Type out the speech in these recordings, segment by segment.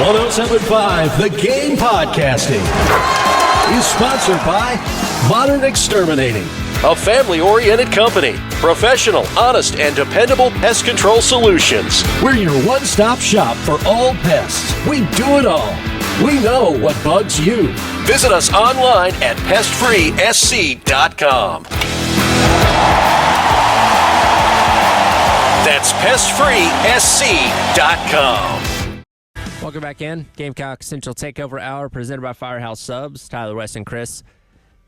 107.5 The Game Podcasting is sponsored by Modern Exterminating, a family-oriented company. Professional, honest, and dependable pest control solutions. We're your one-stop shop for all pests. We do it all. We know what bugs you. Visit us online at pestfreesc.com. That's pestfreesc.com. Welcome back in. Gamecock Central Takeover Hour presented by Firehouse Subs. Tyler, West, and Chris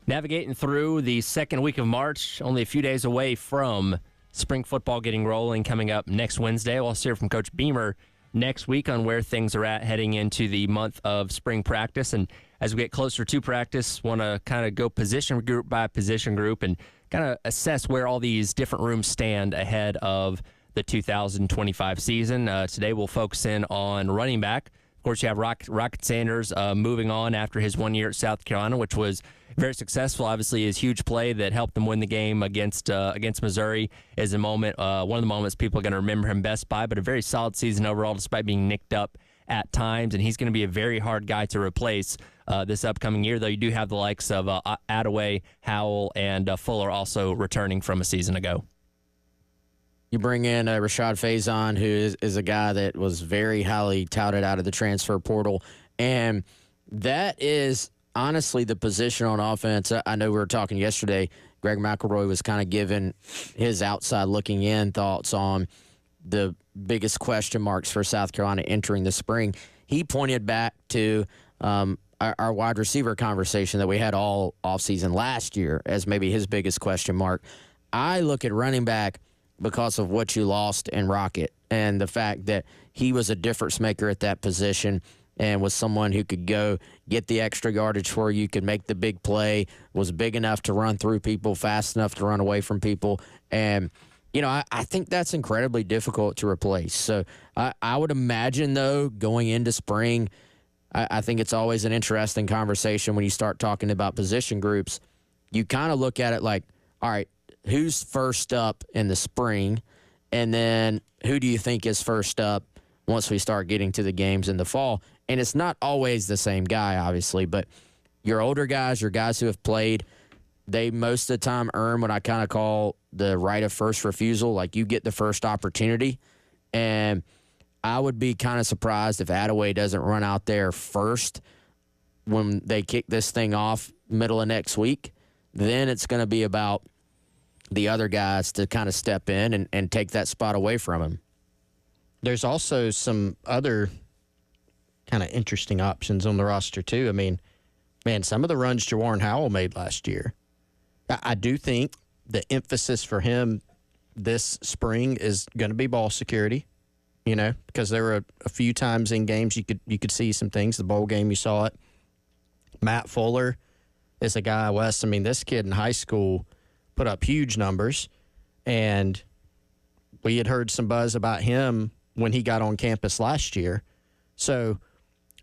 navigating through the second week of March, only a few days away from spring football getting rolling coming up next Wednesday. We'll hear from Coach Beamer next week on where things are at heading into the month of spring practice. And as we get closer to practice, want to kind of go position group by position group and kind of assess where all these different rooms stand ahead of the 2025 season. Today we'll focus in on running back. Of course, you have Rocket Sanders moving on after his 1 year at South Carolina, which was very successful. Obviously, his huge play that helped them win the game against Missouri is a moment, one of the moments people are going to remember him best by, but a very solid season overall despite being nicked up at times, and he's going to be a very hard guy to replace this upcoming year, though you do have the likes of Attaway, Howell, and Fuller also returning from a season ago. You bring in Rashad Faison, who is a guy that was very highly touted out of the transfer portal. And that is honestly the position on offense. I know we were talking yesterday. Greg McElroy was kind of giving his outside looking in thoughts on the biggest question marks for South Carolina entering the spring. He pointed back to our wide receiver conversation that we had all offseason last year as maybe his biggest question mark. I look at running back because of what you lost in Rocket and the fact that he was a difference maker at that position and was someone who could go get the extra yardage for you, could make the big play, was big enough to run through people, fast enough to run away from people. And, you know, I think that's incredibly difficult to replace. So I would imagine, though, going into spring, I think it's always an interesting conversation when you start talking about position groups. You kind of look at it like, all right, who's first up in the spring, and then who do you think is first up once we start getting to the games in the fall? And it's not always the same guy, obviously, but your older guys, your guys who have played, they most of the time earn what I kind of call the right of first refusal. Like, you get the first opportunity, and I would be kind of surprised if Attaway doesn't run out there first when they kick this thing off middle of next week. Then it's going to be about the other guys to kind of step in and take that spot away from him. There's also some other kind of interesting options on the roster, too. I mean, man, some of the runs Jawarn Howell made last year, I do think the emphasis for him this spring is going to be ball security, you know, because there were a few times in games you could see some things. The bowl game, you saw it. Matt Fuller is a guy, Wes. I mean, this kid in high school put up huge numbers, and we had heard some buzz about him when he got on campus last year. So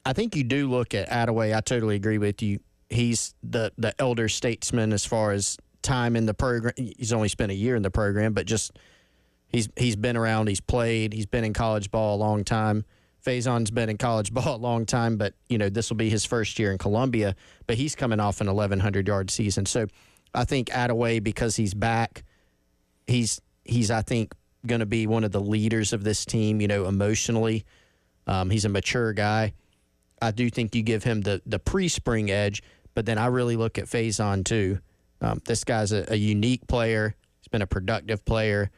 I think you do look at Attaway. I totally agree with you. He's the elder statesman as far as time in the program. He's only spent a year in the program, but just he's been around, he's played, he's been in college ball a long time. Faison's been in college ball a long time, but, you know, this will be his first year in Columbia, but he's coming off an 1,100-yard season. So I think Attaway, because he's back, he's I think, going to be one of the leaders of this team, you know, emotionally. He's a mature guy. I do think you give him the pre-spring edge, but then I really look at Faison, too. This guy's a unique player. He's been a productive player.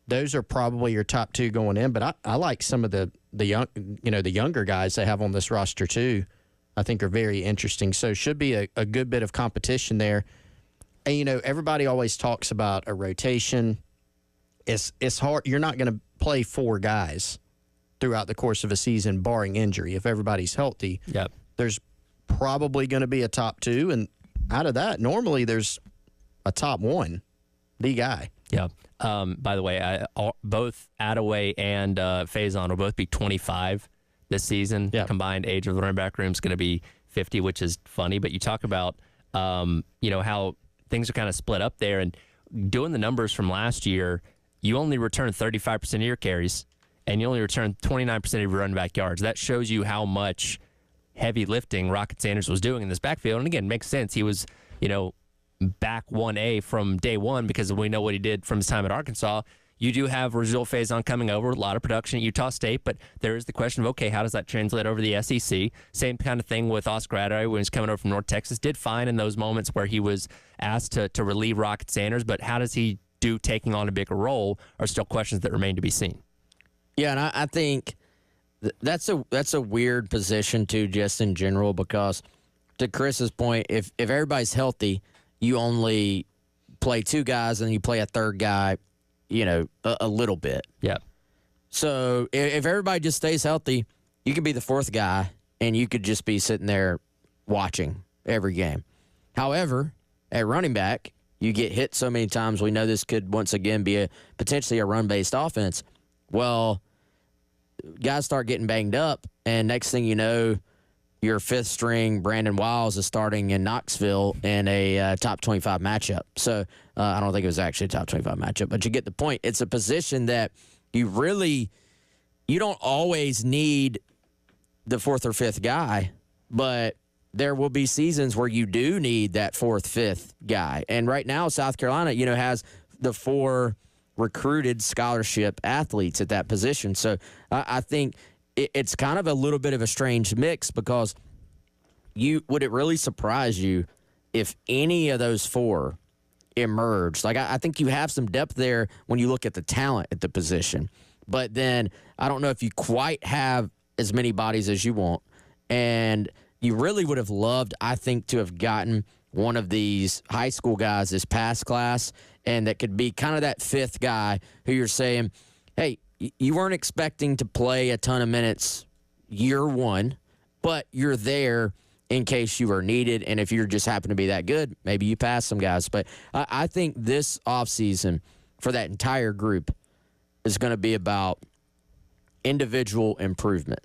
Those are probably your top two going in, but I like some of the young, you know, the younger guys they have on this roster, too. I think are very interesting. So should be a good bit of competition there. And, you know, everybody always talks about a rotation. It's hard. You're not going to play four guys throughout the course of a season, barring injury. If everybody's healthy, Yep. There's probably going to be a top two. And out of that, normally there's a top one, the guy. Yeah. By the way, both Attaway and Faison will both be 25 this season. Yep. Combined age of the running back room is going to be 50, which is funny. But you talk about, you know, how things are kind of split up there. And doing the numbers from last year, you only returned 35% of your carries, and you only return 29% of your run back yards. That shows you how much heavy lifting Rocket Sanders was doing in this backfield. And again, makes sense. He was, back 1A from day one because we know what he did from his time at Arkansas. You do have Rasual Faison coming over, a lot of production at Utah State, but there is the question of, okay, how does that translate over to the SEC? Same kind of thing with Oscar Adderley when he's coming over from North Texas. Did fine in those moments where he was asked to relieve Rocket Sanders, but how does he do taking on a bigger role are still questions that remain to be seen. Yeah, and I think that's a weird position, too, just in general, because to Chris's point, if everybody's healthy, you only play two guys and you play a third guy, a little bit. Yeah. So if everybody just stays healthy, you could be the fourth guy and you could just be sitting there watching every game. However, at running back, you get hit so many times. We know this could once again be potentially a run-based offense. Well, guys start getting banged up, and next thing you know, your fifth string, Brandon Wiles, is starting in Knoxville in a top 25 matchup. So I don't think it was actually a top 25 matchup, but you get the point. It's a position that you don't always need the fourth or fifth guy, but there will be seasons where you do need that fourth, fifth guy. And right now, South Carolina, has the 4 recruited scholarship athletes at that position. So I think it's kind of a little bit of a strange mix, because would it really surprise you if any of those 4 emerged? Like, I think you have some depth there when you look at the talent at the position. But then I don't know if you quite have as many bodies as you want. And you really would have loved, I think, to have gotten one of these high school guys this past class, and that could be kind of that fifth guy who you're saying, hey, you weren't expecting to play a ton of minutes year one, but you're there in case you are needed. And if you just happen to be that good, maybe you pass some guys. But I think this offseason for that entire group is going to be about individual improvement.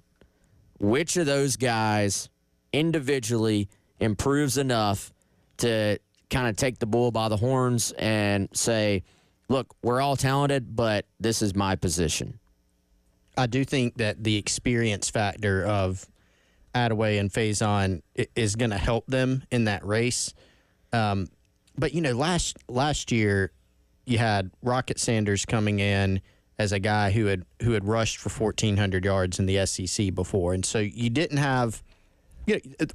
Which of those guys individually improves enough to kind of take the bull by the horns and say, look, we're all talented, but this is my position. I do think that the experience factor of Adderley and Faison is going to help them in that race. But, last year you had Rocket Sanders coming in as a guy who had rushed for 1,400 yards in the SEC before. And so you didn't have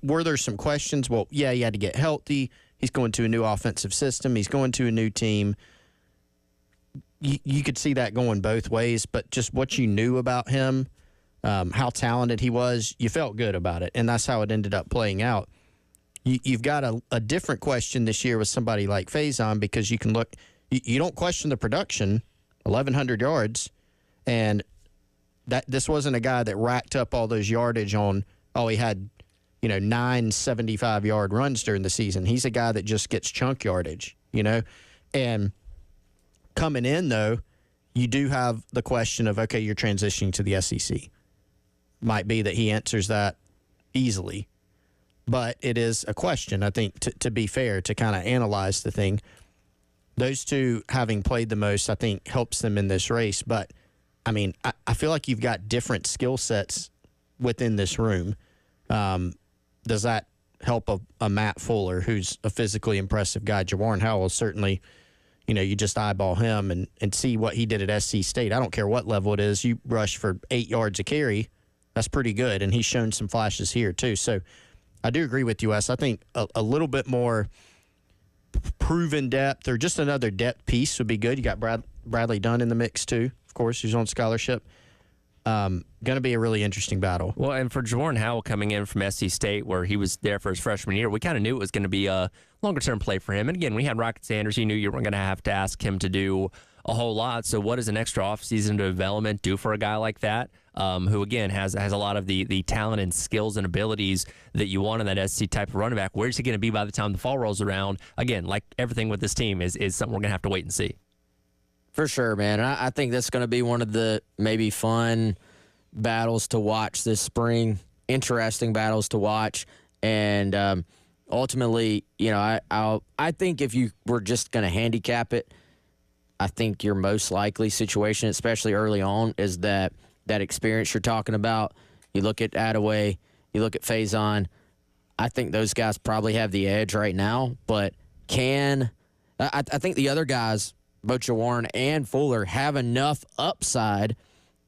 were there some questions? Well, yeah, he had to get healthy. He's going to a new offensive system. He's going to a new team. You could see that going both ways, but just what you knew about him, how talented he was, you felt good about it, and that's how it ended up playing out. You've got a different question this year with somebody like Faison, because you can look – you don't question the production, 1,100 yards, and this wasn't a guy that racked up all those yardage on – he had – 9 75-yard runs during the season. He's a guy that just gets chunk yardage, And coming in, though, you do have the question of, okay, you're transitioning to the SEC. Might be that he answers that easily. But it is a question, I think, to be fair, to kind of analyze the thing. Those two having played the most, I think, helps them in this race. But, I feel like you've got different skill sets within this room. Does that help a Matt Fuller, who's a physically impressive guy? Jawarn Howell, certainly, you just eyeball him and see what he did at SC State. I don't care what level it is. You rush for 8 yards a carry. That's pretty good, and he's shown some flashes here too. So I do agree with you, Wes. I think a little bit more proven depth, or just another depth piece would be good. You got Bradley Dunn in the mix too, of course, who's on scholarship. Going to be a really interesting battle. Well, and for Jawarn Howell coming in from SC State, where he was there for his freshman year, we kind of knew it was going to be a longer-term play for him. And again, we had Rocket Sanders. You knew you weren't going to have to ask him to do a whole lot. So what does an extra offseason development do for a guy like that, who, again, has a lot of the talent and skills and abilities that you want in that SC type of running back? Where's he going to be by the time the fall rolls around? Again, like everything with this team is something we're going to have to wait and see. For sure, man. I think that's going to be one of the maybe fun battles to watch this spring, interesting battles to watch. And ultimately, I think if you were just going to handicap it, I think your most likely situation, especially early on, is that that experience you're talking about. You look at Attaway, you look at Faison. I think those guys probably have the edge right now, but I think the other guys, both Jawan and Fuller, have enough upside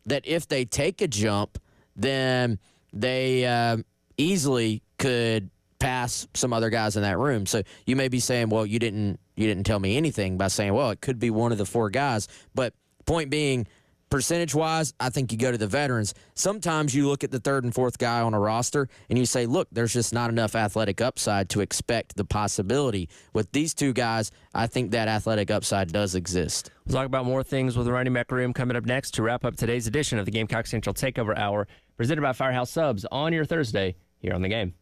that if they take a jump, then they easily could pass some other guys in that room. So you may be saying, well, you didn't tell me anything by saying, well, it could be one of the 4 guys. But point being, percentage-wise, I think you go to the veterans. Sometimes you look at the 3rd and 4th guy on a roster and you say, look, there's just not enough athletic upside to expect the possibility. With these 2 guys, I think that athletic upside does exist. We'll talk about more things with the Running Back Room coming up next to wrap up today's edition of the Gamecock Central Takeover Hour, presented by Firehouse Subs on your Thursday here on The Game.